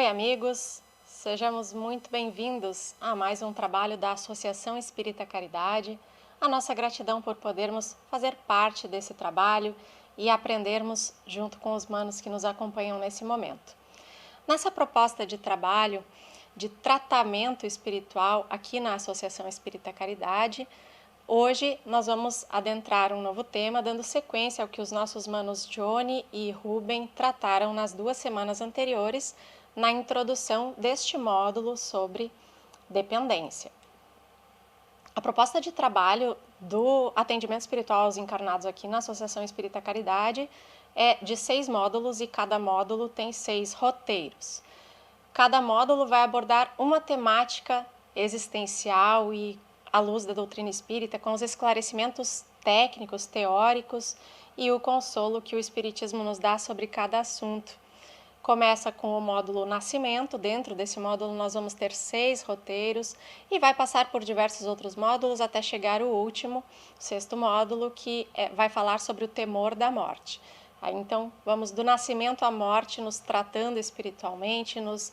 Oi, amigos! Sejamos muito bem-vindos a mais um trabalho da Associação Espírita Caridade. A nossa gratidão por podermos fazer parte desse trabalho e aprendermos junto com os manos que nos acompanham nesse momento. Nessa proposta de trabalho, de tratamento espiritual aqui na Associação Espírita Caridade, hoje nós vamos adentrar um novo tema, dando sequência ao que os nossos manos Johnny e Ruben trataram nas 2 semanas anteriores, na introdução deste módulo sobre dependência. A proposta de trabalho do atendimento espiritual aos encarnados aqui na Associação Espírita Caridade é de 6 módulos e cada módulo tem 6 roteiros. Cada módulo vai abordar uma temática existencial e à luz da doutrina espírita, com os esclarecimentos técnicos, teóricos e o consolo que o Espiritismo nos dá sobre cada assunto. Começa com o módulo Nascimento. Dentro desse módulo nós vamos ter 6 roteiros e vai passar por diversos outros módulos até chegar o último, o 6º módulo, que vai falar sobre o temor da morte. Aí, então, vamos do nascimento à morte, nos tratando espiritualmente, nos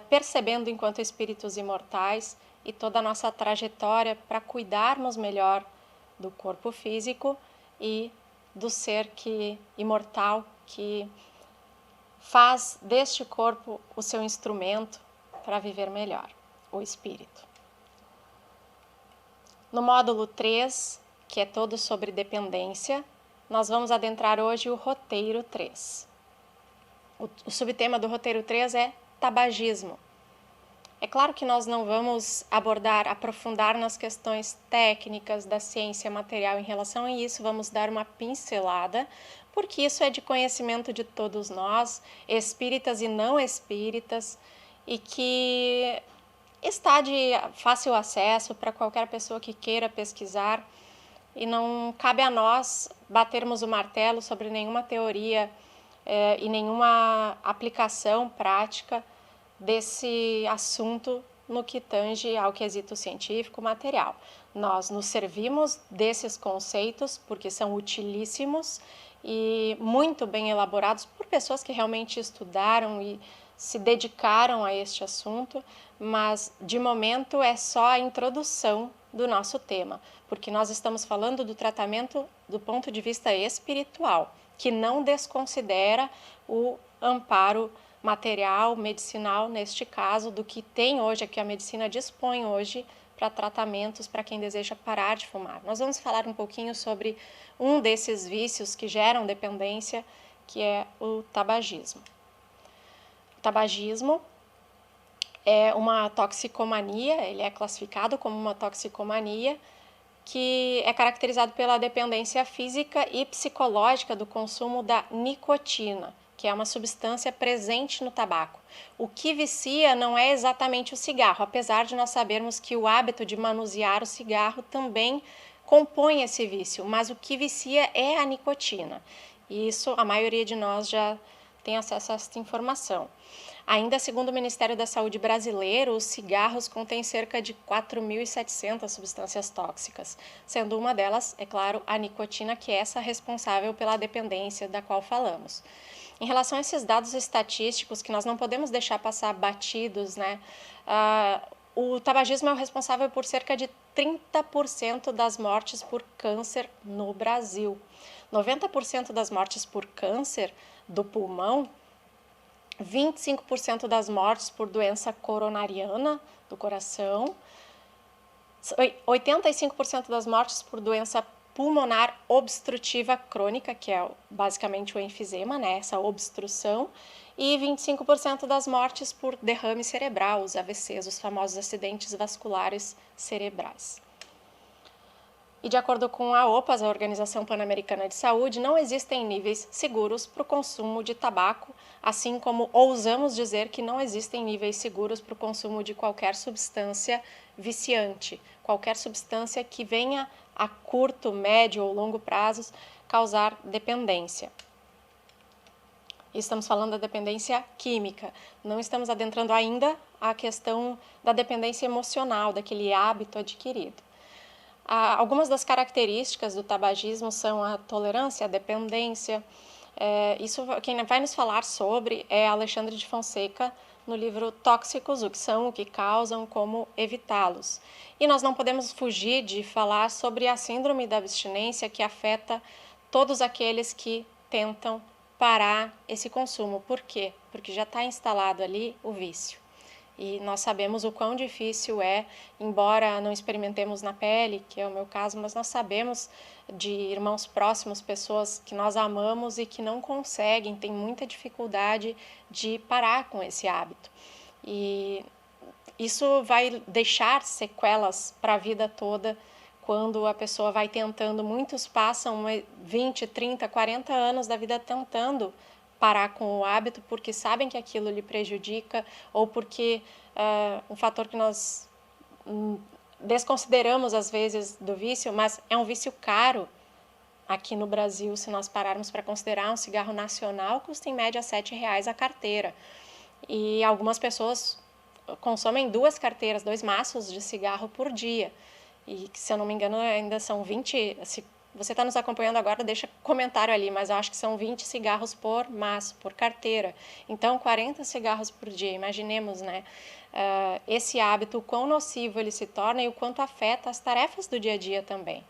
percebendo enquanto espíritos imortais e toda a nossa trajetória para cuidarmos melhor do corpo físico e do ser imortal que faz deste corpo o seu instrumento para viver melhor, o espírito. No módulo 3, que é todo sobre dependência, nós vamos adentrar hoje o roteiro 3. O subtema do roteiro 3 é tabagismo. É claro que nós não vamos aprofundar nas questões técnicas da ciência material em relação a isso, vamos dar uma pincelada, porque isso é de conhecimento de todos nós, espíritas e não espíritas, e que está de fácil acesso para qualquer pessoa que queira pesquisar, e não cabe a nós batermos o martelo sobre nenhuma teoria e nenhuma aplicação prática desse assunto no que tange ao quesito científico material. Nós nos servimos desses conceitos porque são utilíssimos e muito bem elaborados por pessoas que realmente estudaram e se dedicaram a este assunto, mas de momento é só a introdução do nosso tema, porque nós estamos falando do tratamento do ponto de vista espiritual, que não desconsidera o amparo material, medicinal, neste caso, do que tem hoje, que a medicina dispõe hoje para tratamentos para quem deseja parar de fumar. Nós vamos falar um pouquinho sobre um desses vícios que geram dependência, que é o tabagismo. O tabagismo é uma toxicomania, ele é classificado como uma toxicomania, que é caracterizado pela dependência física e psicológica do consumo da nicotina, que é uma substância presente no tabaco. O que vicia não é exatamente o cigarro, apesar de nós sabermos que o hábito de manusear o cigarro também compõe esse vício, mas o que vicia é a nicotina. E isso a maioria de nós já tem acesso a essa informação. Ainda segundo o Ministério da Saúde brasileiro, os cigarros contêm cerca de 4.700 substâncias tóxicas, sendo uma delas, é claro, a nicotina, que é essa responsável pela dependência da qual falamos. Em relação a esses dados estatísticos que nós não podemos deixar passar batidos, o tabagismo é o responsável por cerca de 30% das mortes por câncer no Brasil. 90% das mortes por câncer do pulmão, 25% das mortes por doença coronariana do coração, 85% das mortes por doença pulmonar obstrutiva crônica, que é basicamente o enfisema, essa obstrução, e 25% das mortes por derrame cerebral, os AVCs, os famosos acidentes vasculares cerebrais. E de acordo com a OPAS, a Organização Pan-Americana de Saúde, não existem níveis seguros para o consumo de tabaco, assim como ousamos dizer que não existem níveis seguros para o consumo de qualquer substância viciante, qualquer substância que venha a curto, médio ou longo prazos causar dependência. Estamos falando da dependência química, não estamos adentrando ainda a questão da dependência emocional, daquele hábito adquirido. Algumas das características do tabagismo são a tolerância, a dependência. Isso quem vai nos falar sobre é Alexandre de Fonseca, no livro Tóxicos, o que são, o que causam, como evitá-los. E nós não podemos fugir de falar sobre a síndrome da abstinência, que afeta todos aqueles que tentam parar esse consumo. Por quê? Porque já está instalado ali o vício. E nós sabemos o quão difícil é, embora não experimentemos na pele, que é o meu caso, mas nós sabemos de irmãos próximos, pessoas que nós amamos e que não conseguem, têm muita dificuldade de parar com esse hábito. E isso vai deixar sequelas para a vida toda quando a pessoa vai tentando. Muitos passam 20, 30, 40 anos da vida tentando parar com o hábito porque sabem que aquilo lhe prejudica ou porque um fator que nós desconsideramos às vezes do vício, mas é um vício caro. Aqui no Brasil, se nós pararmos para considerar, um cigarro nacional custa em média R$7 a carteira. E algumas pessoas consomem 2 carteiras, 2 maços de cigarro por dia. E se eu não me engano ainda são 20, se você está nos acompanhando agora, deixa comentário ali, mas eu acho que são 20 cigarros por maço, por carteira. Então, 40 cigarros por dia. Imaginemos, né? Esse hábito, o quão nocivo ele se torna e o quanto afeta as tarefas do dia a dia também.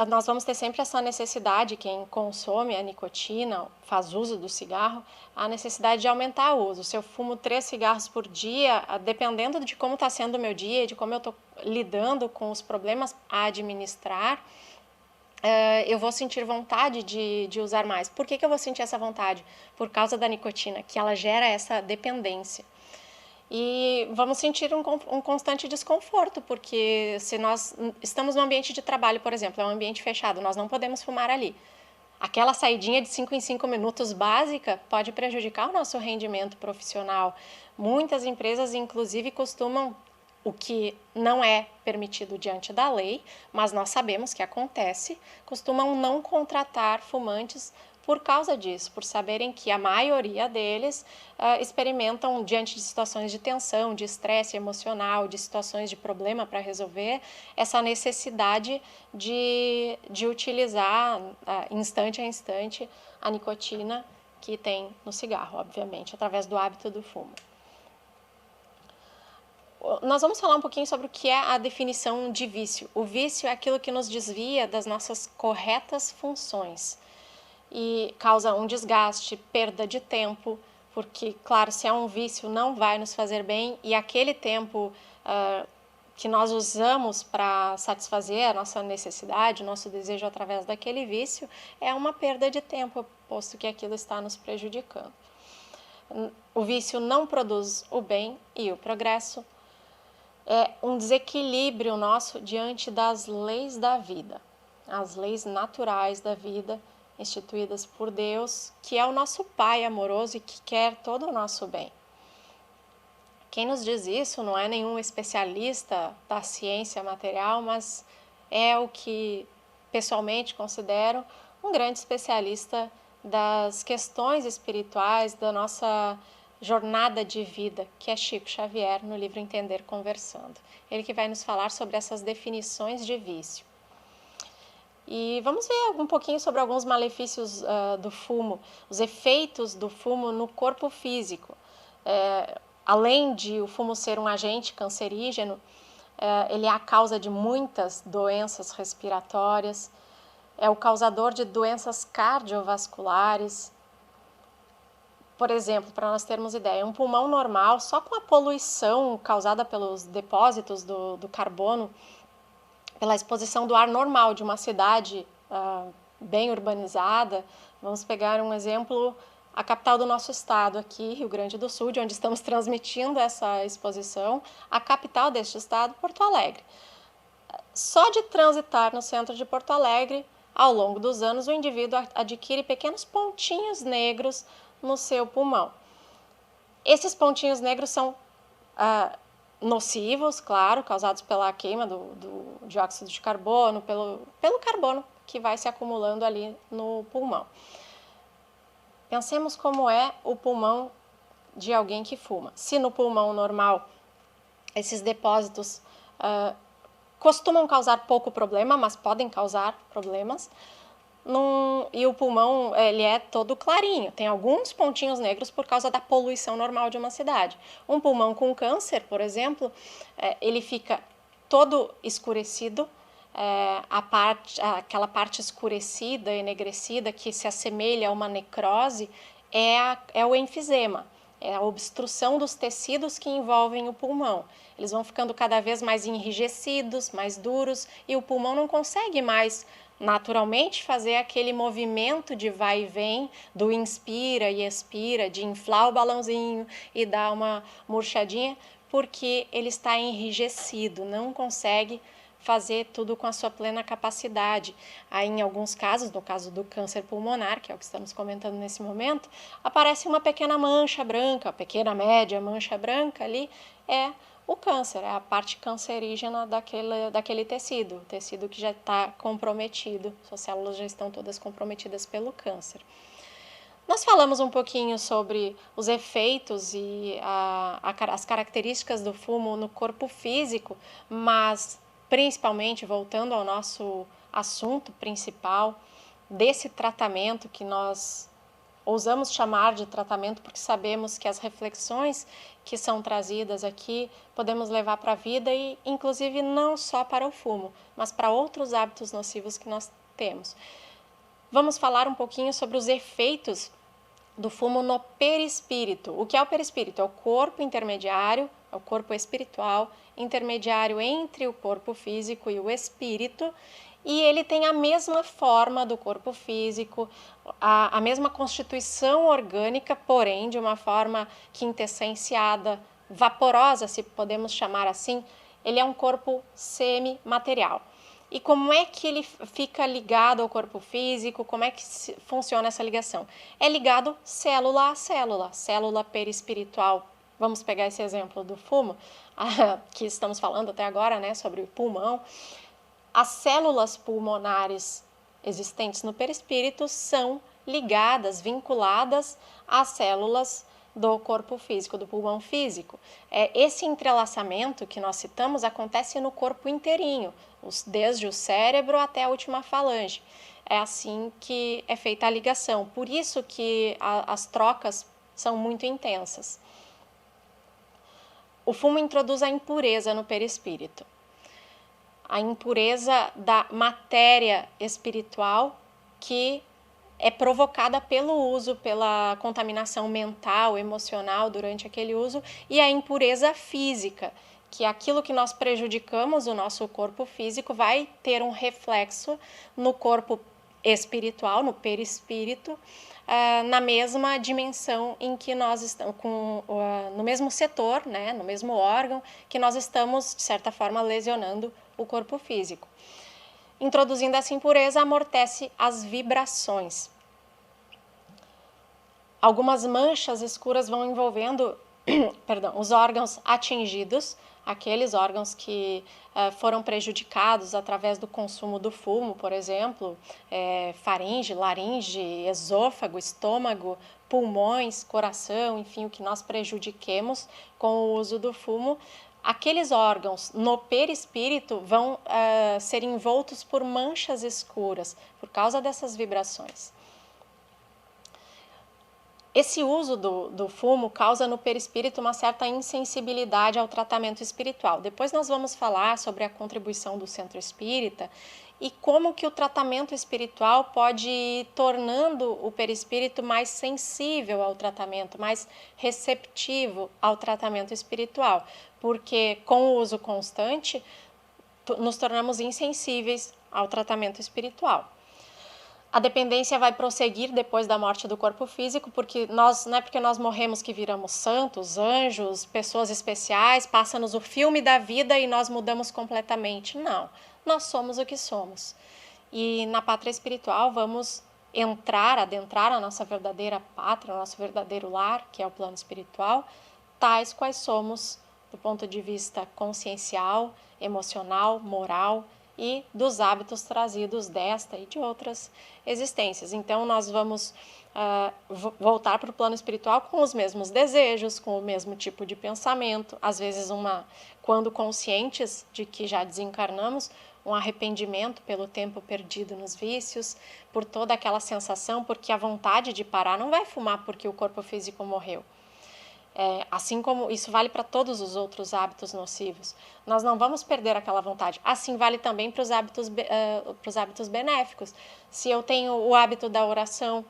Nós vamos ter sempre essa necessidade, quem consome a nicotina, faz uso do cigarro, a necessidade de aumentar o uso. Se eu fumo 3 cigarros por dia, dependendo de como está sendo o meu dia, de como eu estou lidando com os problemas a administrar, eu vou sentir vontade de usar mais. Por que eu vou sentir essa vontade? Por causa da nicotina, que ela gera essa dependência. E vamos sentir um constante desconforto, porque se nós estamos no ambiente de trabalho, por exemplo, é um ambiente fechado, nós não podemos fumar ali. Aquela saidinha de 5 em 5 minutos básica pode prejudicar o nosso rendimento profissional. Muitas empresas, inclusive, costumam, o que não é permitido diante da lei, mas nós sabemos que acontece, costumam não contratar fumantes por causa disso, por saberem que a maioria deles experimentam, diante de situações de tensão, de estresse emocional, de situações de problema para resolver, essa necessidade de utilizar instante a instante a nicotina que tem no cigarro, obviamente, através do hábito do fumo. Nós vamos falar um pouquinho sobre o que é a definição de vício. O vício é aquilo que nos desvia das nossas corretas funções e causa um desgaste, perda de tempo, porque, claro, se é um vício não vai nos fazer bem e aquele tempo que nós usamos para satisfazer a nossa necessidade, o nosso desejo através daquele vício, é uma perda de tempo, posto que aquilo está nos prejudicando. O vício não produz o bem e o progresso. É um desequilíbrio nosso diante das leis da vida, as leis naturais da vida, instituídas por Deus, que é o nosso Pai amoroso e que quer todo o nosso bem. Quem nos diz isso não é nenhum especialista da ciência material, mas é o que pessoalmente considero um grande especialista das questões espirituais da nossa jornada de vida, que é Chico Xavier, no livro Entender Conversando. Ele que vai nos falar sobre essas definições de vício. E vamos ver um pouquinho sobre alguns malefícios do fumo, os efeitos do fumo no corpo físico. Além de o fumo ser um agente cancerígeno, ele é a causa de muitas doenças respiratórias, é o causador de doenças cardiovasculares. Por exemplo, para nós termos ideia, um pulmão normal, só com a poluição causada pelos depósitos do carbono, pela exposição do ar normal de uma cidade bem urbanizada, vamos pegar um exemplo, a capital do nosso estado aqui, Rio Grande do Sul, de onde estamos transmitindo essa exposição, a capital deste estado, Porto Alegre. Só de transitar no centro de Porto Alegre, ao longo dos anos, o indivíduo adquire pequenos pontinhos negros no seu pulmão. Esses pontinhos negros são nocivos, claro, causados pela queima do dióxido de carbono, pelo carbono que vai se acumulando ali no pulmão. Pensemos como é o pulmão de alguém que fuma. Se no pulmão normal esses depósitos costumam causar pouco problema, mas podem causar problemas, e o pulmão ele é todo clarinho, tem alguns pontinhos negros por causa da poluição normal de uma cidade. Um pulmão com câncer, por exemplo, ele fica todo escurecido, aquela parte escurecida, enegrecida, que se assemelha a uma necrose, é o enfisema, é a obstrução dos tecidos que envolvem o pulmão. Eles vão ficando cada vez mais enrijecidos, mais duros, e o pulmão não consegue mais naturalmente fazer aquele movimento de vai e vem, do inspira e expira, de inflar o balãozinho e dar uma murchadinha, porque ele está enrijecido, não consegue fazer tudo com a sua plena capacidade. Aí, em alguns casos, no caso do câncer pulmonar, que é o que estamos comentando nesse momento, aparece uma pequena mancha branca, pequena média mancha branca ali, é o câncer, é a parte cancerígena daquele tecido, o tecido que já está comprometido, suas células já estão todas comprometidas pelo câncer. Nós falamos um pouquinho sobre os efeitos e as características do fumo no corpo físico, mas principalmente voltando ao nosso assunto principal desse tratamento que nós ousamos chamar de tratamento porque sabemos que as reflexões que são trazidas aqui podemos levar para a vida e inclusive não só para o fumo, mas para outros hábitos nocivos que nós temos. Vamos falar um pouquinho sobre os efeitos do fumo no perispírito. O que é o perispírito? É o corpo intermediário, é o corpo espiritual, intermediário entre o corpo físico e o espírito, e ele tem a mesma forma do corpo físico, a mesma constituição orgânica, porém de uma forma quintessenciada, vaporosa, se podemos chamar assim. Ele é um corpo semimaterial. E como é que ele fica ligado ao corpo físico? Como é que funciona essa ligação? É ligado célula a célula, célula perispiritual. Vamos pegar esse exemplo do fumo, que estamos falando até agora, né, sobre o pulmão. As células pulmonares existentes no perispírito são ligadas, vinculadas às células do corpo físico, do pulmão físico. Esse entrelaçamento que nós citamos acontece no corpo inteirinho, desde o cérebro até a última falange. É assim que é feita a ligação, por isso que as trocas são muito intensas. O fumo introduz a impureza no perispírito. A impureza da matéria espiritual que é provocada pelo uso, pela contaminação mental, emocional durante aquele uso, e a impureza física, que é aquilo que nós prejudicamos, o nosso corpo físico, vai ter um reflexo no corpo espiritual, no perispírito, na mesma dimensão em que nós estamos, no mesmo setor, né, no mesmo órgão, que nós estamos, de certa forma, lesionando o corpo físico. Introduzindo essa impureza, amortece as vibrações. Algumas manchas escuras vão envolvendo os órgãos atingidos, aqueles órgãos que foram prejudicados através do consumo do fumo, por exemplo, faringe, laringe, esôfago, estômago, pulmões, coração, enfim, o que nós prejudiquemos com o uso do fumo. Aqueles órgãos no perispírito vão ser envoltos por manchas escuras por causa dessas vibrações. Esse uso do fumo causa no perispírito uma certa insensibilidade ao tratamento espiritual. Depois nós vamos falar sobre a contribuição do centro espírita e como que o tratamento espiritual pode ir tornando o perispírito mais sensível ao tratamento, mais receptivo ao tratamento espiritual, porque com o uso constante nos tornamos insensíveis ao tratamento espiritual. A dependência vai prosseguir depois da morte do corpo físico, porque não é porque nós morremos que viramos santos, anjos, pessoas especiais, passa-nos o filme da vida e nós mudamos completamente. Não, nós somos o que somos. E na pátria espiritual vamos adentrar a nossa verdadeira pátria, o nosso verdadeiro lar, que é o plano espiritual, tais quais somos do ponto de vista consciencial, emocional, moral, e dos hábitos trazidos desta e de outras existências. Então, nós vamos voltar para o plano espiritual com os mesmos desejos, com o mesmo tipo de pensamento, às vezes quando conscientes de que já desencarnamos, um arrependimento pelo tempo perdido nos vícios, por toda aquela sensação, porque a vontade de parar não vai fumar porque o corpo físico morreu. Assim como isso vale para todos os outros hábitos nocivos, nós não vamos perder aquela vontade. Assim vale também para os hábitos benéficos. Se eu tenho o hábito da oração,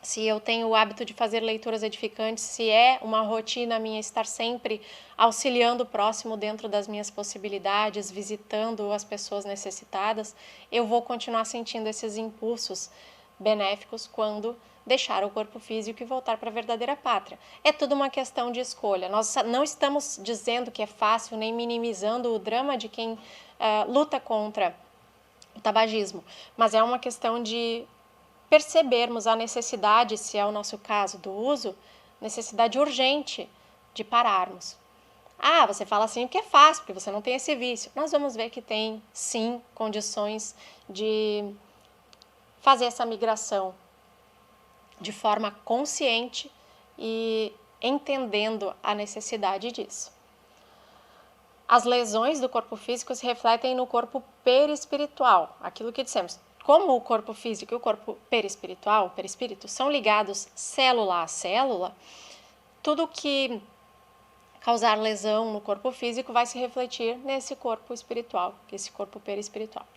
se eu tenho o hábito de fazer leituras edificantes, se é uma rotina minha estar sempre auxiliando o próximo dentro das minhas possibilidades, visitando as pessoas necessitadas, eu vou continuar sentindo esses impulsos benéficos quando deixar o corpo físico e voltar para a verdadeira pátria. É tudo uma questão de escolha. Nós não estamos dizendo que é fácil, nem minimizando o drama de quem luta contra o tabagismo, mas é uma questão de percebermos a necessidade, se é o nosso caso do uso, necessidade urgente de pararmos. Você fala assim porque é fácil, porque você não tem esse vício. Nós vamos ver que tem, sim, condições de fazer essa migração de forma consciente e entendendo a necessidade disso. As lesões do corpo físico se refletem no corpo perispiritual, aquilo que dissemos. Como o corpo físico e o corpo perispiritual, o perispírito, são ligados célula a célula, tudo que causar lesão no corpo físico vai se refletir nesse corpo espiritual, esse corpo perispiritual.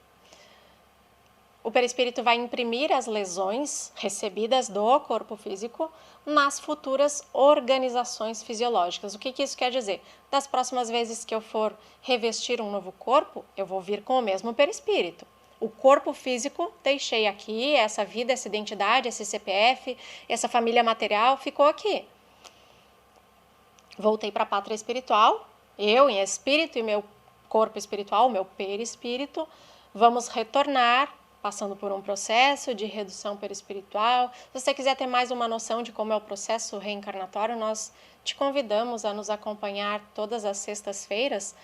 O perispírito vai imprimir as lesões recebidas do corpo físico nas futuras organizações fisiológicas. O que isso quer dizer? Das próximas vezes que eu for revestir um novo corpo, eu vou vir com o mesmo perispírito. O corpo físico, deixei aqui, essa vida, essa identidade, esse CPF, essa família material, ficou aqui. Voltei para a pátria espiritual, eu em espírito e meu corpo espiritual, meu perispírito, vamos retornar, passando por um processo de redução perispiritual. Se você quiser ter mais uma noção de como é o processo reencarnatório, nós te convidamos a nos acompanhar todas as sextas-feiras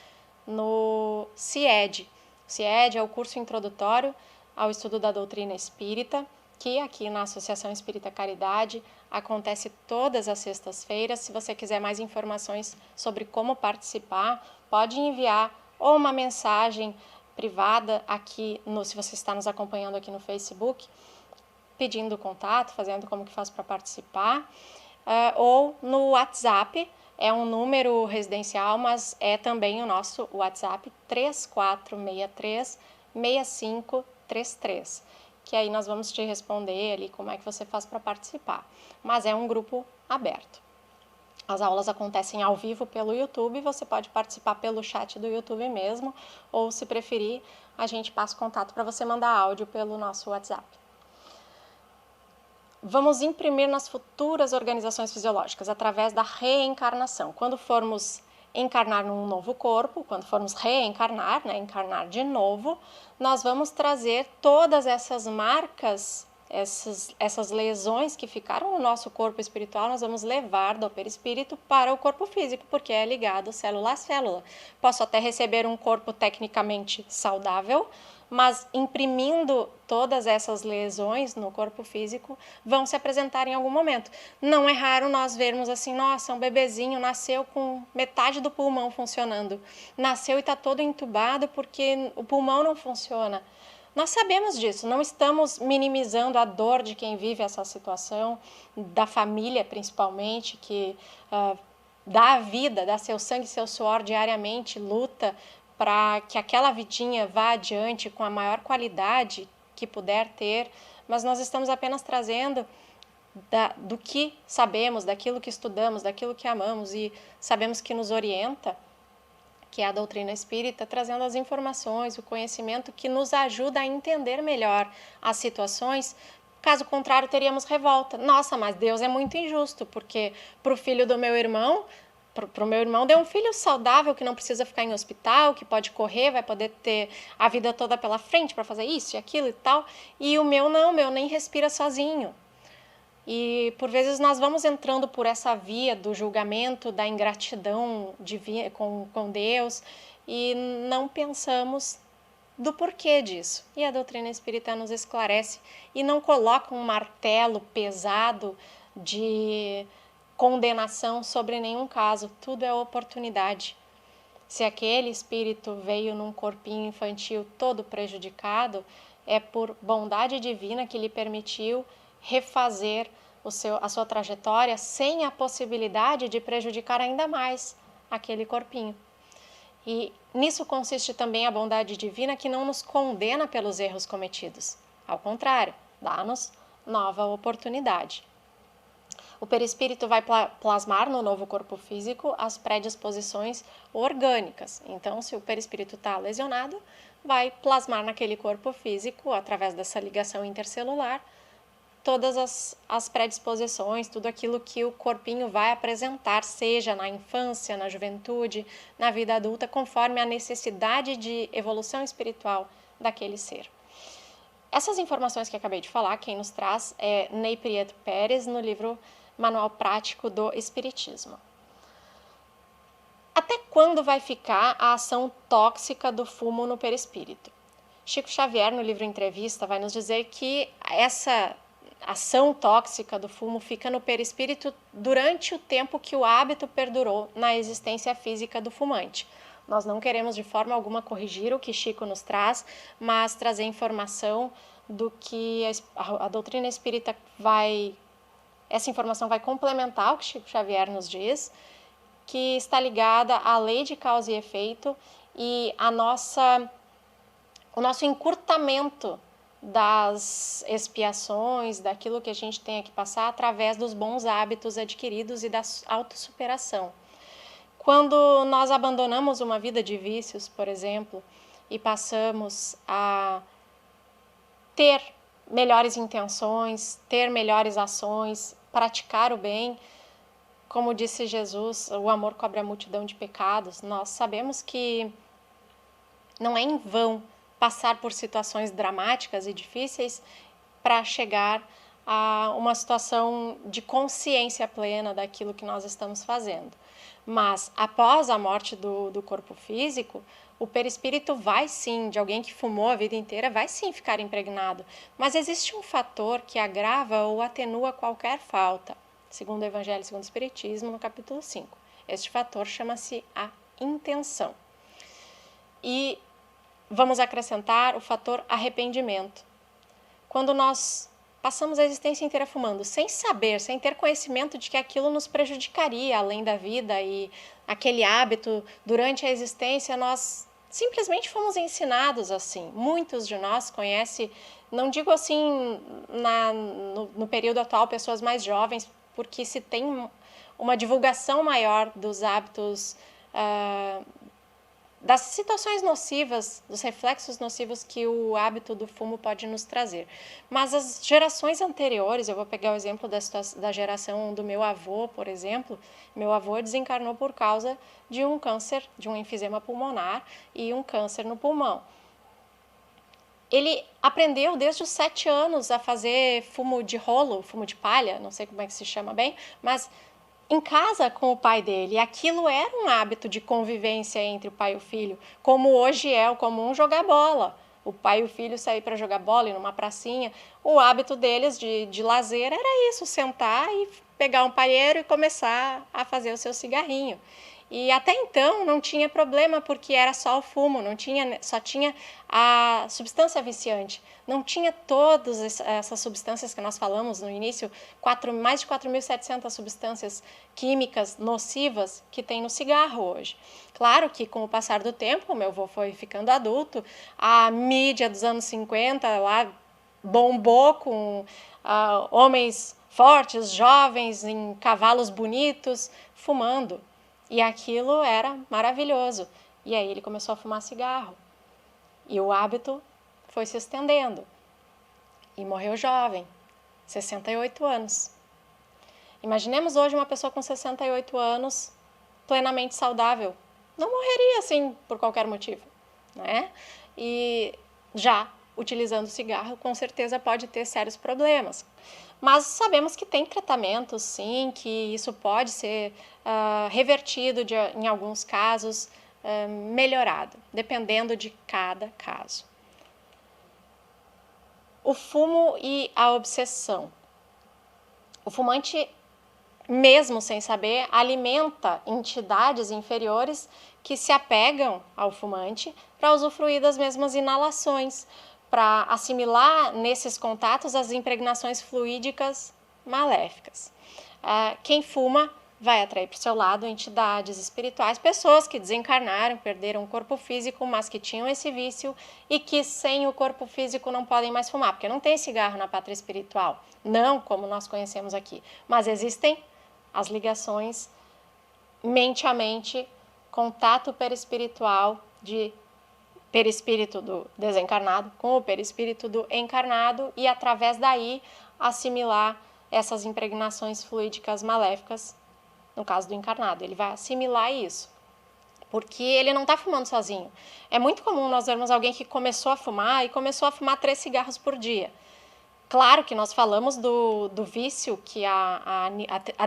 no CIED. O CIED é o curso introdutório ao estudo da doutrina espírita, que aqui na Associação Espírita Caridade acontece todas as sextas-feiras. Se você quiser mais informações sobre como participar, pode enviar ou uma mensagem privada aqui, se você está nos acompanhando aqui no Facebook, pedindo contato, fazendo como que faz para participar, ou no WhatsApp, é um número residencial, mas é também o nosso WhatsApp 3463-6533, que aí nós vamos te responder ali como é que você faz para participar, mas é um grupo aberto. As aulas acontecem ao vivo pelo YouTube, você pode participar pelo chat do YouTube mesmo, ou se preferir, a gente passa o contato para você mandar áudio pelo nosso WhatsApp. Vamos imprimir nas futuras organizações fisiológicas através da reencarnação. Quando formos encarnar num novo corpo, quando formos reencarnar, encarnar de novo, nós vamos trazer todas essas marcas, essas lesões que ficaram no nosso corpo espiritual, nós vamos levar do perispírito para o corpo físico, porque é ligado célula a célula. Posso até receber um corpo tecnicamente saudável, mas imprimindo todas essas lesões no corpo físico vão se apresentar em algum momento. Não é raro nós vermos assim, nossa, um bebezinho nasceu com metade do pulmão funcionando, nasceu e está todo entubado porque o pulmão não funciona. Nós sabemos disso, não estamos minimizando a dor de quem vive essa situação, da família principalmente, que dá a vida, dá seu sangue e seu suor diariamente, luta para que aquela vidinha vá adiante com a maior qualidade que puder ter, mas nós estamos apenas trazendo do que sabemos, daquilo que estudamos, daquilo que amamos e sabemos que nos orienta, que é a doutrina espírita, trazendo as informações, o conhecimento que nos ajuda a entender melhor as situações. Caso contrário, teríamos revolta. Nossa, mas Deus é muito injusto, porque para o filho do meu irmão, para o meu irmão deu um filho saudável que não precisa ficar em hospital, que pode correr, vai poder ter a vida toda pela frente para fazer isso e aquilo e tal, e o meu não, o meu nem respira sozinho. E por vezes nós vamos entrando por essa via do julgamento, da ingratidão divina, com Deus, e não pensamos do porquê disso. E a doutrina espírita nos esclarece e não coloca um martelo pesado de condenação sobre nenhum caso. Tudo é oportunidade. Se aquele espírito veio num corpinho infantil todo prejudicado, é por bondade divina que lhe permitiu refazer a sua trajetória sem a possibilidade de prejudicar ainda mais aquele corpinho. E nisso consiste também a bondade divina, que não nos condena pelos erros cometidos. Ao contrário, dá-nos nova oportunidade. O perispírito vai plasmar no novo corpo físico as predisposições orgânicas. Então, se o perispírito está lesionado, vai plasmar naquele corpo físico, através dessa ligação intercelular, todas as predisposições, tudo aquilo que o corpinho vai apresentar, seja na infância, na juventude, na vida adulta, conforme a necessidade de evolução espiritual daquele ser. Essas informações que acabei de falar, quem nos traz é Ney Prieto Pérez, no livro Manual Prático do Espiritismo. Até quando vai ficar a ação tóxica do fumo no perispírito? Chico Xavier, no livro Entrevista, vai nos dizer que essa ação tóxica do fumo fica no perispírito durante o tempo que o hábito perdurou na existência física do fumante. Nós não queremos de forma alguma corrigir o que Chico nos traz, mas trazer informação do que a doutrina espírita essa informação vai complementar o que Chico Xavier nos diz, que está ligada à lei de causa e efeito e o nosso encurtamento das expiações, daquilo que a gente tem que passar através dos bons hábitos adquiridos e da autossuperação. Quando nós abandonamos uma vida de vícios, por exemplo, e passamos a ter melhores intenções, ter melhores ações, praticar o bem, como disse Jesus, o amor cobre a multidão de pecados, nós sabemos que não é em vão passar por situações dramáticas e difíceis para chegar a uma situação de consciência plena daquilo que nós estamos fazendo. Mas após a morte do corpo físico, o perispírito vai sim, de alguém que fumou a vida inteira, vai sim ficar impregnado. Mas existe um fator que agrava ou atenua qualquer falta, segundo o Evangelho segundo o Espiritismo, no capítulo 5. Este fator chama-se a intenção. E vamos acrescentar o fator arrependimento. Quando nós passamos a existência inteira fumando, sem saber, sem ter conhecimento de que aquilo nos prejudicaria além da vida e aquele hábito durante a existência, nós simplesmente fomos ensinados assim. Muitos de nós conhecem, não digo assim no período atual, pessoas mais jovens, porque se tem uma divulgação maior dos hábitos, das situações nocivas, dos reflexos nocivos que o hábito do fumo pode nos trazer. Mas as gerações anteriores, eu vou pegar o exemplo da geração do meu avô, por exemplo. Meu avô desencarnou por causa de um câncer, de um enfisema pulmonar e um câncer no pulmão. Ele aprendeu desde os 7 anos a fazer fumo de rolo, fumo de palha, não sei como é que se chama bem, mas em casa com o pai dele. E aquilo era um hábito de convivência entre o pai e o filho, como hoje é o comum jogar bola. O pai e o filho sair para jogar bola, ir numa pracinha. O hábito deles de lazer era isso, sentar e pegar um palheiro e começar a fazer o seu cigarrinho. E até então não tinha problema, porque era só o fumo, só tinha a substância viciante. Não tinha todas essas substâncias que nós falamos no início, mais de 4.700 substâncias químicas nocivas que tem no cigarro hoje. Claro que com o passar do tempo, meu avô foi ficando adulto, a mídia dos anos 50 lá bombou com homens fortes, jovens, em cavalos bonitos, fumando. E aquilo era maravilhoso. E aí ele começou a fumar cigarro. E o hábito foi se estendendo. E morreu jovem, 68 anos. Imaginemos hoje uma pessoa com 68 anos, plenamente saudável. Não morreria assim por qualquer motivo, né? E já utilizando cigarro, com certeza pode ter sérios problemas. Mas sabemos que tem tratamento, sim, que isso pode ser revertido em alguns casos, melhorado, dependendo de cada caso. O fumo e a obsessão. O fumante mesmo sem saber, alimenta entidades inferiores que se apegam ao fumante para usufruir das mesmas inalações, para assimilar nesses contatos as impregnações fluídicas maléficas. Quem fuma vai atrair para o seu lado entidades espirituais, pessoas que desencarnaram, perderam o corpo físico, mas que tinham esse vício e que sem o corpo físico não podem mais fumar, porque não tem cigarro na pátria espiritual, não como nós conhecemos aqui, mas existem as ligações mente a mente, contato perispiritual de perispírito do desencarnado com o perispírito do encarnado e através daí assimilar essas impregnações fluídicas maléficas. No caso do encarnado, ele vai assimilar isso, porque ele não está fumando sozinho. É muito comum nós vermos alguém que começou a fumar e começou a fumar 3 cigarros por dia. Claro que nós falamos do vício, que a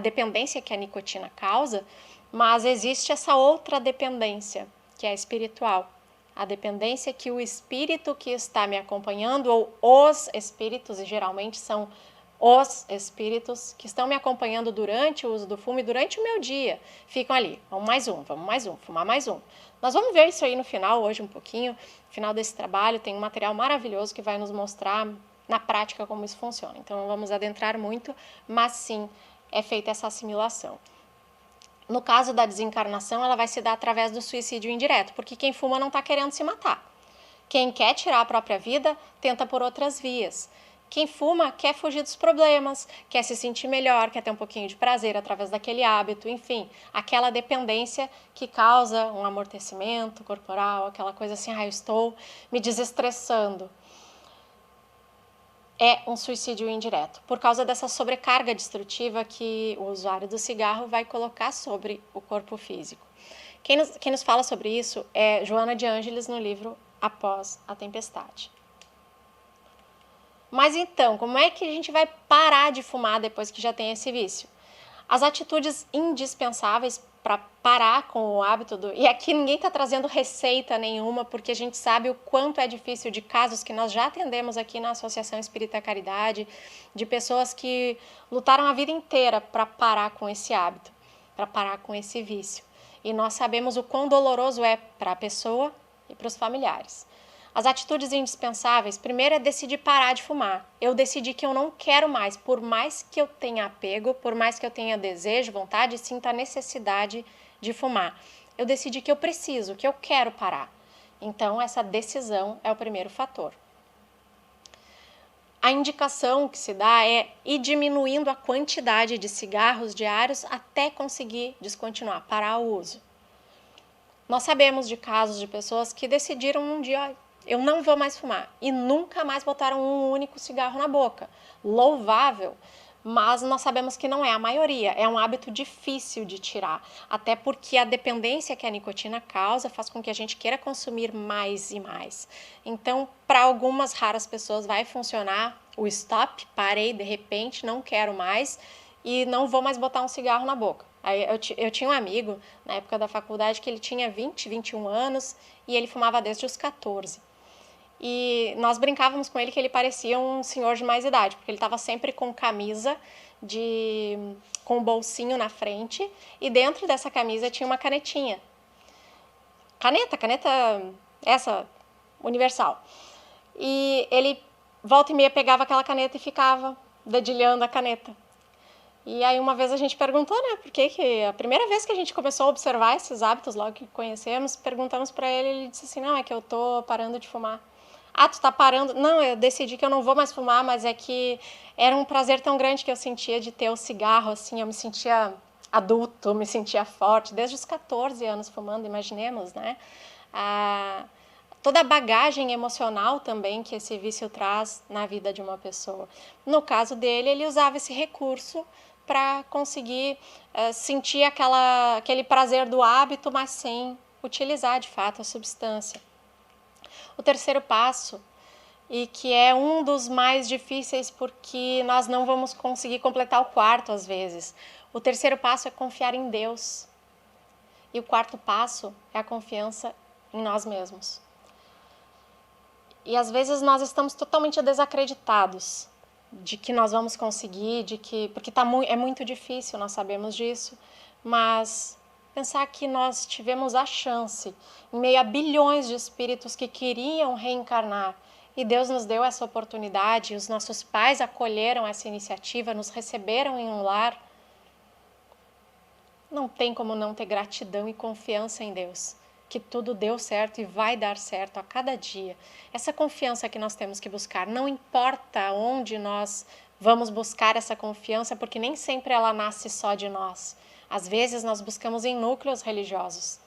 dependência que a nicotina causa, mas existe essa outra dependência, que é espiritual. A dependência que o espírito que está me acompanhando, ou os espíritos, e geralmente são os espíritos que estão me acompanhando durante o uso do fumo e durante o meu dia, ficam ali, vamos mais um, fumar mais um. Nós vamos ver isso aí no final, hoje um pouquinho, no final desse trabalho tem um material maravilhoso que vai nos mostrar na prática como isso funciona. Então não vamos adentrar muito, mas sim, é feita essa assimilação. No caso da desencarnação, ela vai se dar através do suicídio indireto, porque quem fuma não está querendo se matar. Quem quer tirar a própria vida, tenta por outras vias. Quem fuma quer fugir dos problemas, quer se sentir melhor, quer ter um pouquinho de prazer através daquele hábito, enfim, aquela dependência que causa um amortecimento corporal, aquela coisa assim, eu estou me desestressando. É um suicídio indireto, por causa dessa sobrecarga destrutiva que o usuário do cigarro vai colocar sobre o corpo físico. Quem nos fala sobre isso é Joana de Ângeles no livro Após a Tempestade. Mas então, como é que a gente vai parar de fumar depois que já tem esse vício? As atitudes indispensáveis para parar com o hábito e aqui ninguém está trazendo receita nenhuma, porque a gente sabe o quanto é difícil de casos que nós já atendemos aqui na Associação Espírita Caridade, de pessoas que lutaram a vida inteira para parar com esse hábito, para parar com esse vício. E nós sabemos o quão doloroso é para a pessoa e para os familiares. As atitudes indispensáveis, primeiro é decidir parar de fumar. Eu decidi que eu não quero mais, por mais que eu tenha apego, por mais que eu tenha desejo, vontade, sinta a necessidade de fumar. Eu decidi que eu preciso, que eu quero parar. Então, essa decisão é o primeiro fator. A indicação que se dá é ir diminuindo a quantidade de cigarros diários até conseguir descontinuar, parar o uso. Nós sabemos de casos de pessoas que decidiram um dia, eu não vou mais fumar, e nunca mais botaram um único cigarro na boca. Louvável, mas nós sabemos que não é a maioria, é um hábito difícil de tirar, até porque a dependência que a nicotina causa faz com que a gente queira consumir mais e mais. Então, para algumas raras pessoas vai funcionar o stop, parei de repente, não quero mais e não vou mais botar um cigarro na boca. Aí eu tinha um amigo, na época da faculdade, que ele tinha 20, 21 anos e ele fumava desde os 14. E nós brincávamos com ele que ele parecia um senhor de mais idade, porque ele estava sempre com camisa, com um bolsinho na frente, e dentro dessa camisa tinha uma canetinha. Caneta essa, universal. E ele, volta e meia, pegava aquela caneta e ficava dedilhando a caneta. E aí uma vez a gente perguntou, né, porque a primeira vez que a gente começou a observar esses hábitos, logo que conhecemos, perguntamos para ele, ele disse assim, não, é que eu tô parando de fumar. Ah, tu tá parando? Não, eu decidi que eu não vou mais fumar, mas é que era um prazer tão grande que eu sentia de ter o cigarro, assim, eu me sentia adulto, me sentia forte, desde os 14 anos fumando, imaginemos, né? Toda a bagagem emocional também que esse vício traz na vida de uma pessoa. No caso dele, ele usava esse recurso para conseguir sentir aquele prazer do hábito, mas sem utilizar de fato a substância. O terceiro passo, e que é um dos mais difíceis porque nós não vamos conseguir completar o quarto às vezes. O terceiro passo é confiar em Deus. E o quarto passo é a confiança em nós mesmos. E às vezes nós estamos totalmente desacreditados de que nós vamos conseguir, porque é muito difícil, nós sabemos disso, mas pensar que nós tivemos a chance, em meio a bilhões de espíritos que queriam reencarnar, e Deus nos deu essa oportunidade, os nossos pais acolheram essa iniciativa, nos receberam em um lar. Não tem como não ter gratidão e confiança em Deus, que tudo deu certo e vai dar certo a cada dia. Essa confiança que nós temos que buscar, não importa onde nós vamos buscar essa confiança, porque nem sempre ela nasce só de nós. Às vezes nós buscamos em núcleos religiosos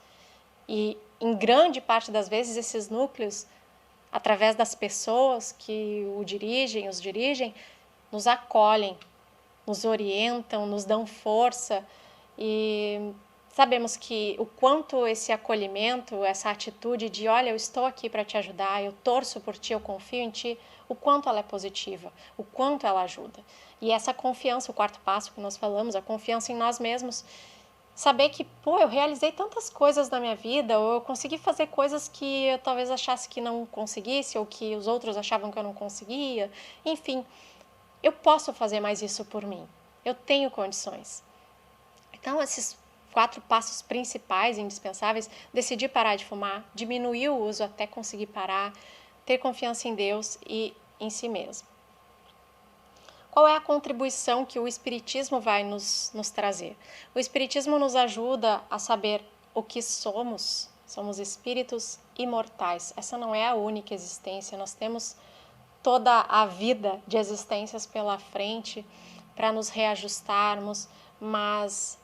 e em grande parte das vezes esses núcleos, através das pessoas que os dirigem, nos acolhem, nos orientam, nos dão força. E sabemos que o quanto esse acolhimento, essa atitude de olha, eu estou aqui para te ajudar, eu torço por ti, eu confio em ti, o quanto ela é positiva, o quanto ela ajuda. E essa confiança, o quarto passo que nós falamos, a confiança em nós mesmos, saber que, eu realizei tantas coisas na minha vida, ou eu consegui fazer coisas que eu talvez achasse que não conseguisse, ou que os outros achavam que eu não conseguia, enfim, eu posso fazer mais isso por mim, eu tenho condições. Então, esses 4 passos principais, indispensáveis: decidir parar de fumar, diminuir o uso até conseguir parar, ter confiança em Deus e em si mesmo. Qual é a contribuição que o Espiritismo vai nos trazer? O Espiritismo nos ajuda a saber o que somos. Somos espíritos imortais. Essa não é a única existência, nós temos toda a vida de existências pela frente para nos reajustarmos, mas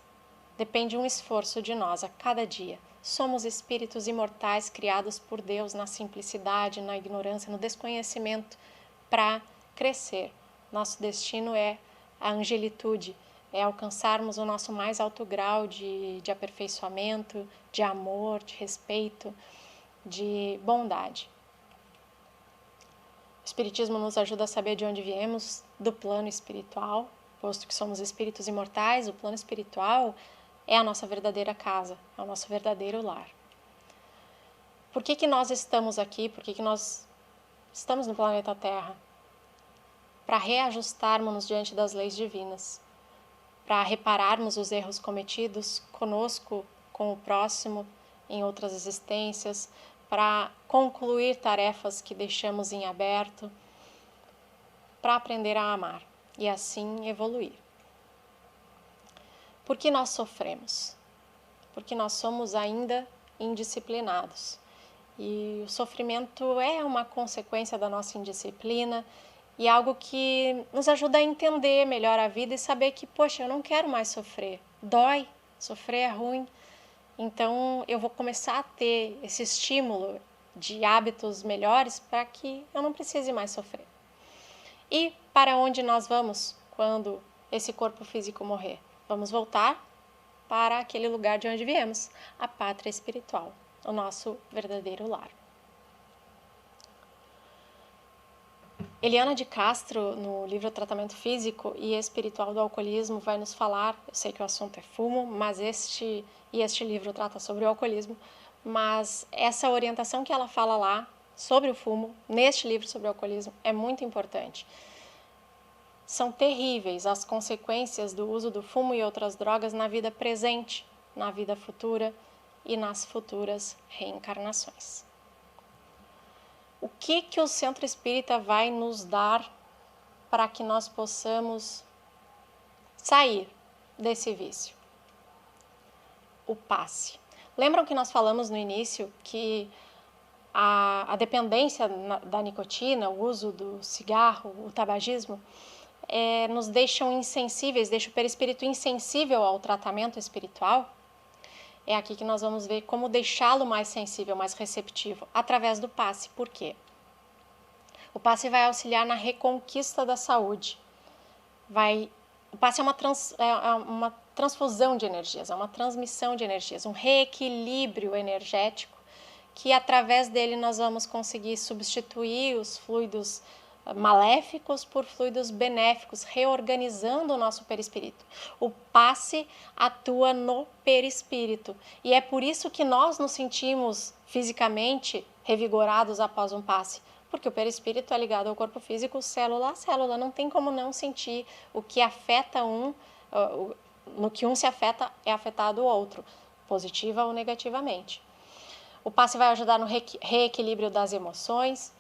depende um esforço de nós a cada dia. Somos espíritos imortais criados por Deus na simplicidade, na ignorância, no desconhecimento para crescer. Nosso destino é a angelitude, é alcançarmos o nosso mais alto grau de aperfeiçoamento, de amor, de respeito, de bondade. O Espiritismo nos ajuda a saber de onde viemos, do plano espiritual, posto que somos espíritos imortais, o plano espiritual é a nossa verdadeira casa, é o nosso verdadeiro lar. Por que nós estamos aqui? Por que nós estamos no planeta Terra? Para reajustarmos-nos diante das leis divinas, para repararmos os erros cometidos conosco, com o próximo, em outras existências, para concluir tarefas que deixamos em aberto, para aprender a amar e assim evoluir. Por que nós sofremos? Porque nós somos ainda indisciplinados. E o sofrimento é uma consequência da nossa indisciplina e algo que nos ajuda a entender melhor a vida e saber que, poxa, eu não quero mais sofrer. Dói, sofrer é ruim. Então, eu vou começar a ter esse estímulo de hábitos melhores para que eu não precise mais sofrer. E para onde nós vamos quando esse corpo físico morrer? Vamos voltar para aquele lugar de onde viemos, a pátria espiritual, o nosso verdadeiro lar. Eliana de Castro, no livro Tratamento Físico e Espiritual do Alcoolismo, vai nos falar, eu sei que o assunto é fumo, mas este livro trata sobre o alcoolismo, mas essa orientação que ela fala lá sobre o fumo, neste livro sobre o alcoolismo, é muito importante. São terríveis as consequências do uso do fumo e outras drogas na vida presente, na vida futura e nas futuras reencarnações. O que o Centro Espírita vai nos dar para que nós possamos sair desse vício? O passe. Lembram que nós falamos no início que a dependência da nicotina, o uso do cigarro, o tabagismo, nos deixam insensíveis, deixa o perispírito insensível ao tratamento espiritual? É aqui que nós vamos ver como deixá-lo mais sensível, mais receptivo, através do passe. Por quê? O passe vai auxiliar na reconquista da saúde. O passe é uma transfusão de energias, é uma transmissão de energias, um reequilíbrio energético que através dele nós vamos conseguir substituir os fluidos maléficos por fluidos benéficos, reorganizando o nosso perispírito. O passe atua no perispírito e é por isso que nós nos sentimos fisicamente revigorados após um passe, Porque o perispírito é ligado ao corpo físico, célula a célula. Não tem como não sentir o que afeta no que um se afeta é afetado o outro, positiva ou negativamente. O passe vai ajudar no reequilíbrio das emoções,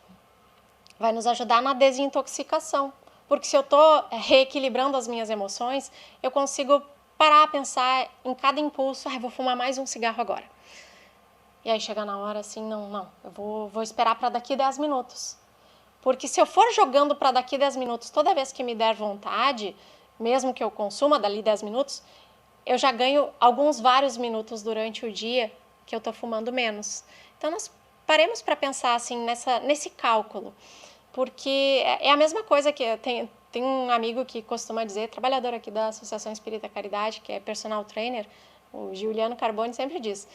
vai nos ajudar na desintoxicação. Porque se eu estou reequilibrando as minhas emoções, eu consigo parar a pensar em cada impulso, vou fumar mais um cigarro agora. E aí chega na hora assim, não, eu vou esperar para daqui 10 minutos. Porque se eu for jogando para daqui 10 minutos, toda vez que me der vontade, mesmo que eu consuma dali 10 minutos, eu já ganho vários minutos durante o dia que eu estou fumando menos. Então nós paremos para pensar assim nesse cálculo. Porque é a mesma coisa que tem um amigo que costuma dizer, trabalhador aqui da Associação Espírita Caridade, que é personal trainer, o Giuliano Carboni sempre diz,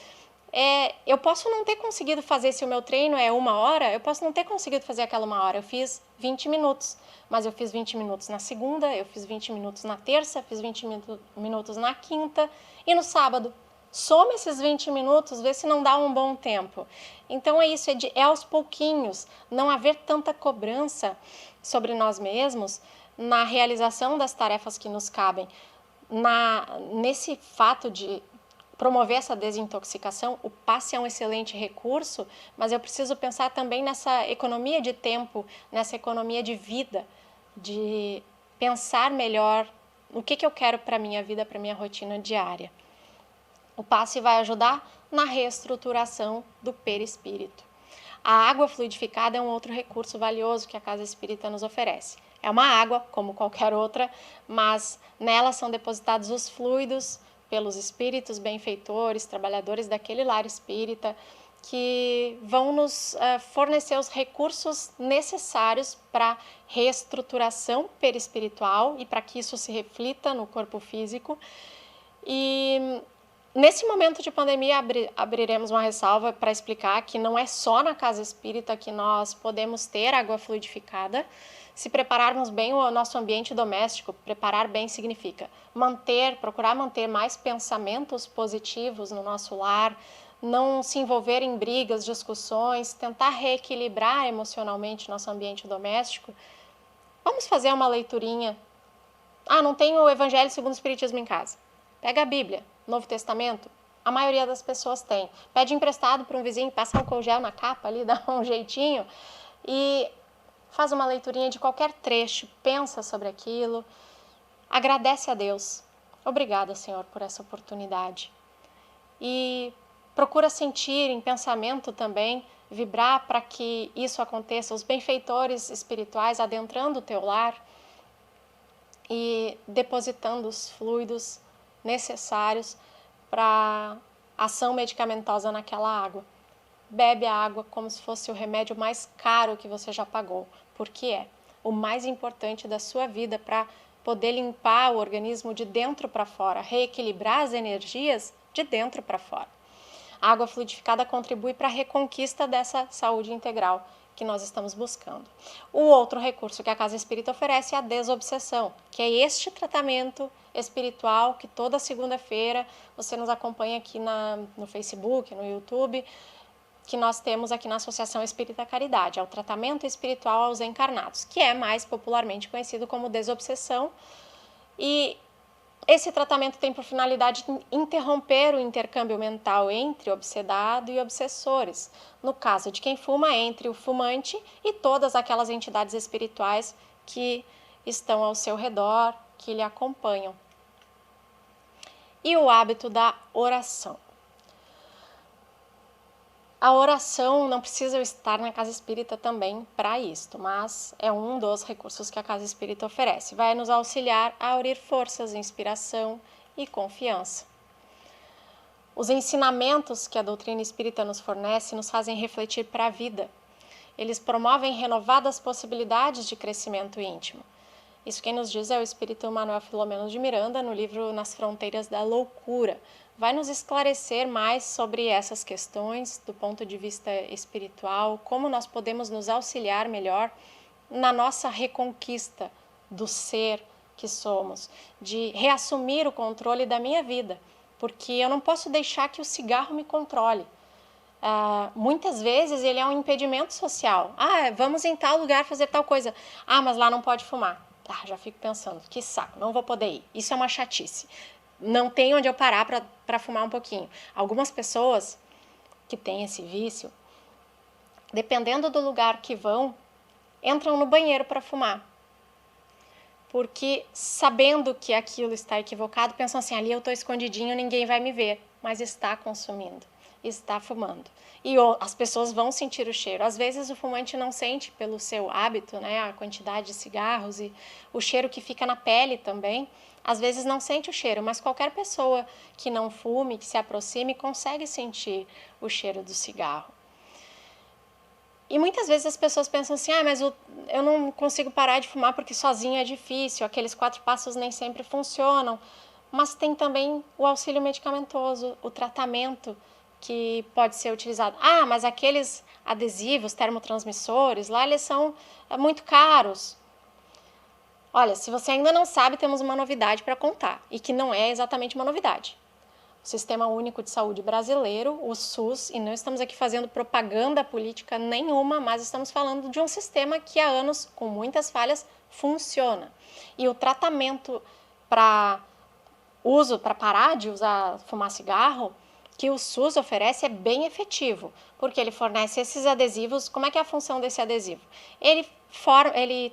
eu posso não ter conseguido fazer, se o meu treino é 1 hora, eu posso não ter conseguido fazer aquela 1 hora, eu fiz 20 minutos, mas eu fiz 20 minutos na segunda, eu fiz 20 minutos na terça, fiz 20 minutos na quinta e no sábado. Soma esses 20 minutos, vê se não dá um bom tempo. Então é isso, é aos pouquinhos, não haver tanta cobrança sobre nós mesmos na realização das tarefas que nos cabem. Nesse fato de promover essa desintoxicação, o passe é um excelente recurso, mas eu preciso pensar também nessa economia de tempo, nessa economia de vida, de pensar melhor o que eu quero para a minha vida, para a minha rotina diária. O passe vai ajudar na reestruturação do perispírito. A água fluidificada é um outro recurso valioso que a Casa Espírita nos oferece. É uma água, como qualquer outra, mas nela são depositados os fluidos pelos espíritos benfeitores, trabalhadores daquele lar espírita, que vão nos fornecer os recursos necessários para reestruturação perispiritual e para que isso se reflita no corpo físico. E nesse momento de pandemia, abriremos uma ressalva para explicar que não é só na casa espírita que nós podemos ter água fluidificada. Se prepararmos bem o nosso ambiente doméstico, preparar bem significa procurar manter mais pensamentos positivos no nosso lar, não se envolver em brigas, discussões, tentar reequilibrar emocionalmente nosso ambiente doméstico. Vamos fazer uma leiturinha. Não tenho o Evangelho segundo o Espiritismo em casa. Pega a Bíblia, Novo Testamento, a maioria das pessoas tem. Pede emprestado para um vizinho, passa um álcool gel na capa ali, dá um jeitinho e faz uma leiturinha de qualquer trecho, pensa sobre aquilo, agradece a Deus. Obrigada, Senhor, por essa oportunidade. E procura sentir em pensamento também, vibrar para que isso aconteça, os benfeitores espirituais adentrando o teu lar e depositando os fluidos necessários para ação medicamentosa naquela água. Bebe a água como se fosse o remédio mais caro que você já pagou, porque é o mais importante da sua vida para poder limpar o organismo de dentro para fora, reequilibrar as energias de dentro para fora. A água fluidificada contribui para a reconquista dessa saúde integral que nós estamos buscando. O outro recurso que a Casa Espírita oferece é a desobsessão, que é este tratamento espiritual que toda segunda-feira você nos acompanha aqui no Facebook, no YouTube, que nós temos aqui na Associação Espírita Caridade. É o tratamento espiritual aos encarnados, que é mais popularmente conhecido como desobsessão. E esse tratamento tem por finalidade interromper o intercâmbio mental entre obsedado e obsessores. No caso de quem fuma, entre o fumante e todas aquelas entidades espirituais que estão ao seu redor, que lhe acompanham. E o hábito da oração. A oração não precisa estar na Casa Espírita também para isto, mas é um dos recursos que a Casa Espírita oferece. Vai nos auxiliar a aurir forças, inspiração e confiança. Os ensinamentos que a doutrina espírita nos fornece nos fazem refletir para a vida. Eles promovem renovadas possibilidades de crescimento íntimo. Isso quem nos diz é o espírito Manuel Filomeno de Miranda, no livro Nas Fronteiras da Loucura. Vai nos esclarecer mais sobre essas questões do ponto de vista espiritual, como nós podemos nos auxiliar melhor na nossa reconquista do ser que somos, de reassumir o controle da minha vida, porque eu não posso deixar que o cigarro me controle. muitas vezes ele é um impedimento social. Vamos em tal lugar fazer tal coisa. Mas lá não pode fumar. Já fico pensando, que saco, não vou poder ir. Isso é uma chatice. Não tem onde eu parar para fumar um pouquinho. Algumas pessoas que têm esse vício, dependendo do lugar que vão, entram no banheiro para fumar. Porque sabendo que aquilo está equivocado, pensam assim, ali eu estou escondidinho, ninguém vai me ver. Mas está consumindo, está fumando. E as pessoas vão sentir o cheiro. Às vezes o fumante não sente pelo seu hábito, né, a quantidade de cigarros e o cheiro que fica na pele também. Às vezes não sente o cheiro, mas qualquer pessoa que não fume, que se aproxime, consegue sentir o cheiro do cigarro. E muitas vezes as pessoas pensam assim, mas eu não consigo parar de fumar porque sozinho é difícil, aqueles 4 passos nem sempre funcionam. Mas tem também o auxílio medicamentoso, o tratamento que pode ser utilizado. Mas aqueles adesivos, termotransmissores, lá eles são muito caros. Olha, se você ainda não sabe, temos uma novidade para contar, e que não é exatamente uma novidade. O Sistema Único de Saúde Brasileiro, o SUS, e não estamos aqui fazendo propaganda política nenhuma, mas estamos falando de um sistema que há anos, com muitas falhas, funciona. E o tratamento para parar de fumar cigarro, que o SUS oferece é bem efetivo, porque ele fornece esses adesivos. Como é que é a função desse adesivo? Ele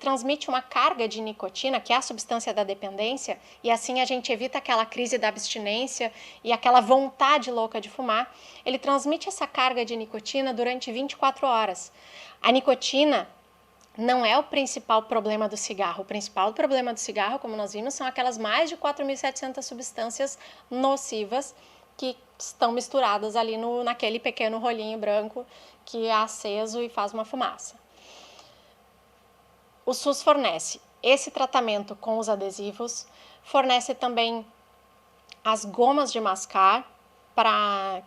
transmite uma carga de nicotina, que é a substância da dependência, e assim a gente evita aquela crise da abstinência e aquela vontade louca de fumar. Ele transmite essa carga de nicotina durante 24 horas. A nicotina não é o principal problema do cigarro. O principal problema do cigarro, como nós vimos, são aquelas mais de 4.700 substâncias nocivas que estão misturadas ali naquele pequeno rolinho branco que é aceso e faz uma fumaça. O SUS fornece esse tratamento com os adesivos, fornece também as gomas de mascar,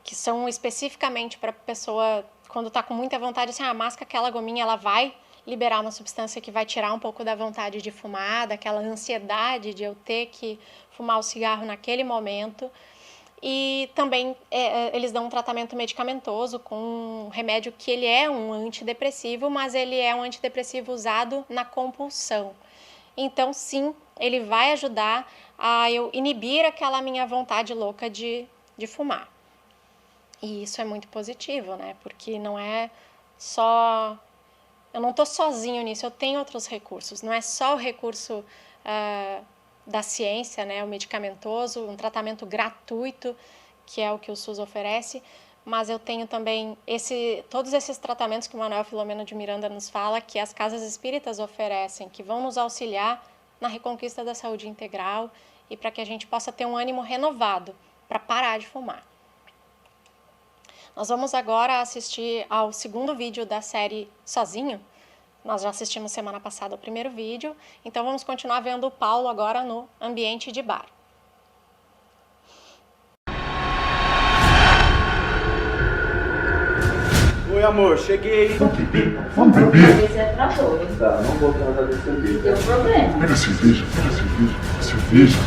que são especificamente para a pessoa, quando está com muita vontade, assim, masca aquela gominha, ela vai liberar uma substância que vai tirar um pouco da vontade de fumar, daquela ansiedade de eu ter que fumar o cigarro naquele momento. E também eles dão um tratamento medicamentoso com um remédio que ele é um antidepressivo, mas ele é um antidepressivo usado na compulsão. Então, sim, ele vai ajudar a eu inibir aquela minha vontade louca de fumar. E isso é muito positivo, né? Porque não é só... Eu não estou sozinho nisso, eu tenho outros recursos. Não é só o recurso da ciência, né, o medicamentoso, um tratamento gratuito, que é o que o SUS oferece, mas eu tenho também todos esses tratamentos que o Manuel Filomeno de Miranda nos fala, que as casas espíritas oferecem, que vão nos auxiliar na reconquista da saúde integral e para que a gente possa ter um ânimo renovado para parar de fumar. Nós vamos agora assistir ao segundo vídeo da série Sozinho. Nós já assistimos semana passada o primeiro vídeo, então vamos continuar vendo o Paulo agora no ambiente de bar. Oi, amor, cheguei. Vamos beber? Esse é trator. Tá, não vou transar desse cerveja. Deu problema. Pega cerveja, cerveja.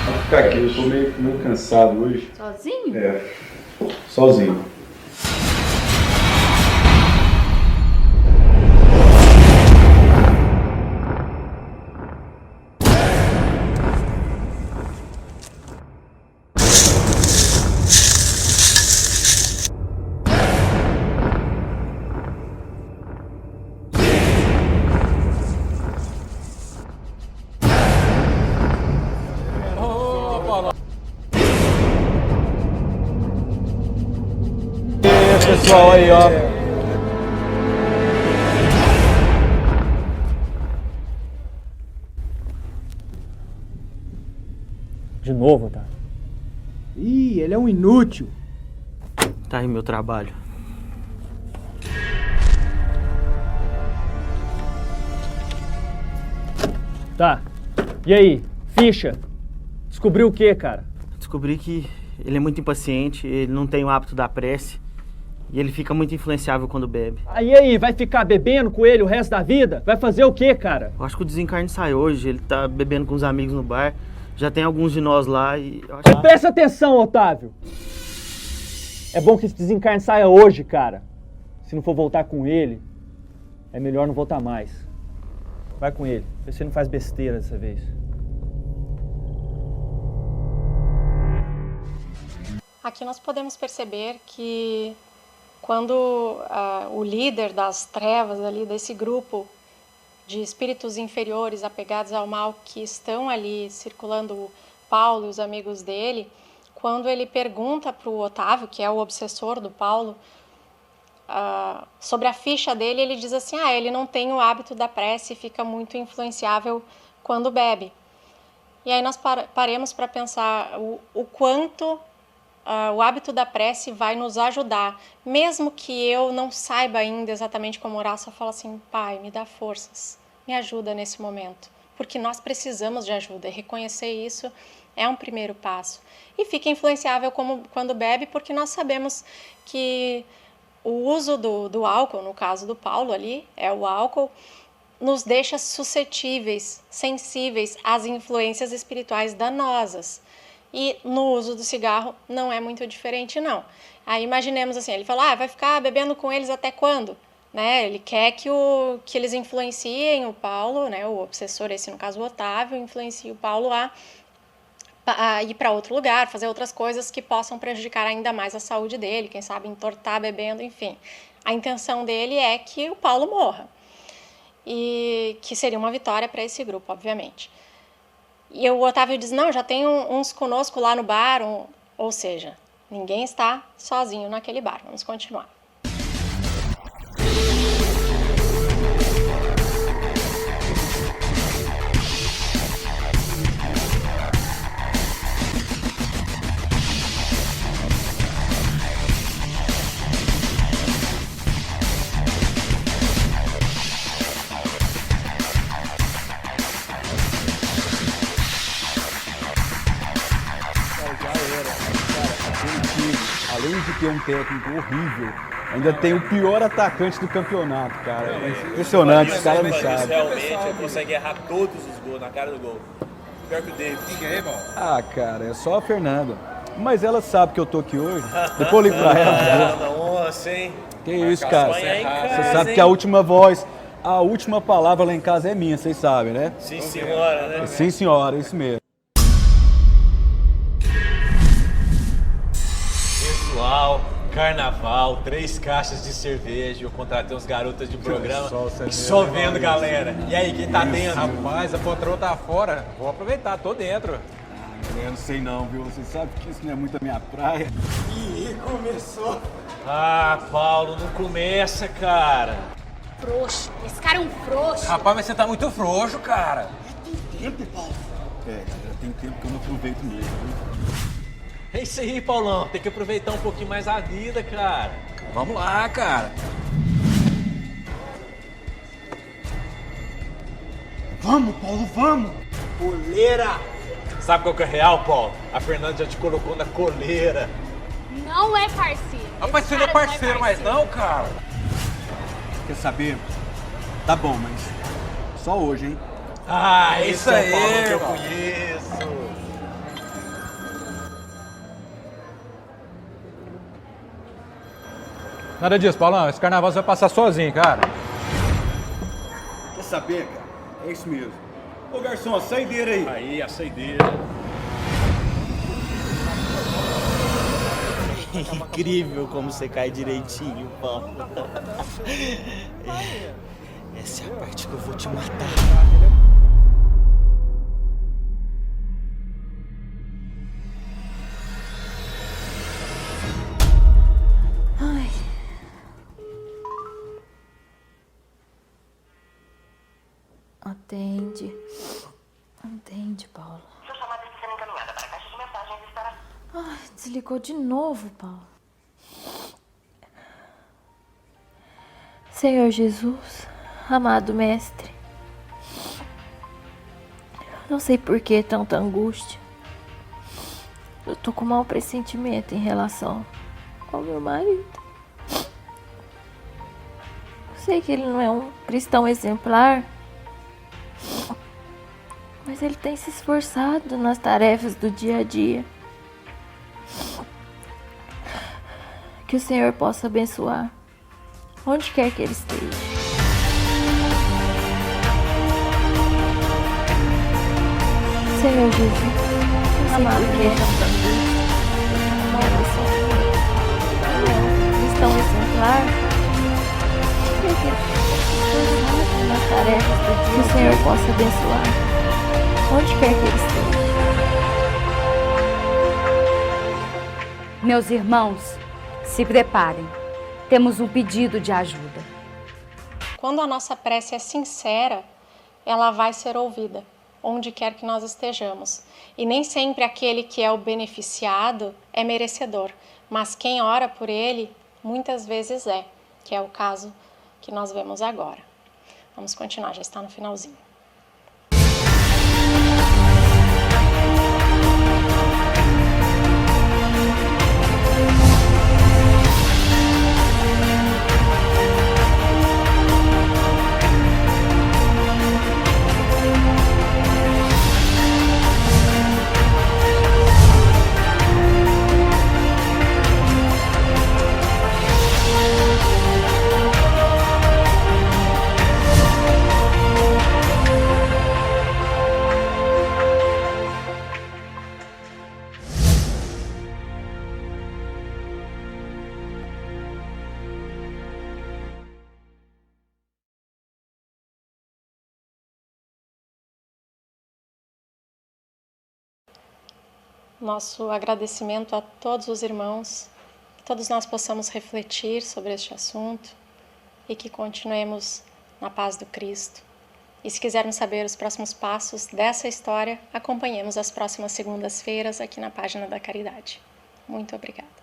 Vou ficar aqui, eu tô meio cansado hoje. Sozinho? Sozinho. Pessoal aí, ó. De novo, tá? Ih, ele é um inútil. Tá aí meu trabalho. Tá. E aí? Ficha? Descobriu o que, cara? Descobri que ele é muito impaciente, ele não tem o hábito da prece e ele fica muito influenciável quando bebe. Aí, vai ficar bebendo com ele o resto da vida? Vai fazer o que, cara? Eu acho que o desencarne sai hoje, ele tá bebendo com os amigos no bar Já tem alguns de nós lá e eu acho que... Presta atenção, Otávio! É bom que esse desencarne saia hoje, cara. Se não for voltar com ele, é melhor não voltar mais. Vai com ele, vê se ele não faz besteira dessa vez. Aqui nós podemos perceber que quando o líder das trevas ali, desse grupo de espíritos inferiores apegados ao mal que estão ali circulando o Paulo e os amigos dele, quando ele pergunta para o Otávio, que é o obsessor do Paulo, sobre a ficha dele, ele diz assim, ele não tem o hábito da prece e fica muito influenciável quando bebe. E aí nós paremos para pensar o quanto o hábito da prece vai nos ajudar, mesmo que eu não saiba ainda exatamente como orar, só falo assim, Pai, me dá forças, me ajuda nesse momento, porque nós precisamos de ajuda, e reconhecer isso é um primeiro passo. E fica influenciável quando bebe, porque nós sabemos que o uso do álcool, no caso do Paulo ali, é o álcool, nos deixa suscetíveis, sensíveis às influências espirituais danosas. E no uso do cigarro não é muito diferente, não. Aí imaginemos assim, ele fala, vai ficar bebendo com eles até quando? Né? Ele quer que eles influenciem o Paulo, né? O obsessor, esse no caso o Otávio, influencie o Paulo a ir para outro lugar, fazer outras coisas que possam prejudicar ainda mais a saúde dele, quem sabe entortar bebendo, enfim. A intenção dele é que o Paulo morra. E que seria uma vitória para esse grupo, obviamente. E o Otávio diz, não, já tem uns conosco lá no bar, ou seja, ninguém está sozinho naquele bar. Vamos continuar. Além de ter um técnico horrível, ainda tem o pior atacante do campeonato, cara. É impressionante, esse cara não sabe. Realmente, ele consegue errar todos os gols na cara do gol. Pior que o David. Quem é, irmão? Cara, é só a Fernanda. Mas ela sabe que eu tô aqui hoje. Depois eu ligo pra ela. Nossa, hein? Que isso, cara. Você Você sabe que a última voz, a última palavra lá em casa é minha, vocês sabem, né? Sim, senhora, né? Sim, senhora, isso mesmo. Pessoal, carnaval, 3 caixas de cerveja. Eu contratei uns garotas de programa. Só vendo, galera. E aí, quem tá dentro? Rapaz, a patroa tá fora. Vou aproveitar, tô dentro. Eu não sei não, viu? Você sabe que isso não é muito a minha praia. Ih, começou. Paulo, não começa, cara. Frouxo. Esse cara é um frouxo. Rapaz, mas você tá muito frouxo, cara. Tem tempo, Paulo? Galera, tem tempo que eu não aproveito mesmo, viu? É isso aí, Paulão. Tem que aproveitar um pouquinho mais a vida, cara. Vamos lá, cara. Vamos, Paulo, vamos! Coleira! Sabe qual que é real, Paulo? A Fernanda já te colocou na coleira. Não é parceiro. Rapaz, você não é parceiro mais não, cara. Quer saber? Tá bom, mas só hoje, hein? Isso aí, é o Paulo que eu irmão. conheço. Nada disso, Paulão. Esse carnaval você vai passar sozinho, cara. Quer saber, cara? É isso mesmo. Ô, garçom, a saideira aí. Aí, a saideira. Incrível como você cai direitinho, Paulo. Essa é a parte que eu vou te matar. Ai. Atende. Atende, Paulo. Sua chamada está sendo encaminhada para a caixa de mensagens e estará... Ai, desligou de novo, Paulo. Senhor Jesus, amado Mestre, não sei por que tanta angústia. Eu tô com um mau pressentimento em relação ao meu marido. Eu sei que ele não é um cristão exemplar, mas mas ele tem se esforçado nas tarefas do dia a dia. Que o Senhor possa abençoar, onde quer que ele esteja. Senhor Jesus, amado cristão exemplar, nas tarefas do dia, que o Senhor possa abençoar, onde quer que ele esteja. Meus irmãos, se preparem. Temos um pedido de ajuda. Quando a nossa prece é sincera, ela vai ser ouvida, onde quer que nós estejamos. E nem sempre aquele que é o beneficiado é merecedor, mas quem ora por ele, muitas vezes é, que é o caso que nós vemos agora. Vamos continuar, já está no finalzinho. Nosso agradecimento a todos os irmãos, que todos nós possamos refletir sobre este assunto e que continuemos na paz do Cristo. E se quisermos saber os próximos passos dessa história, acompanhemos as próximas segundas-feiras aqui na página da Caridade. Muito obrigada.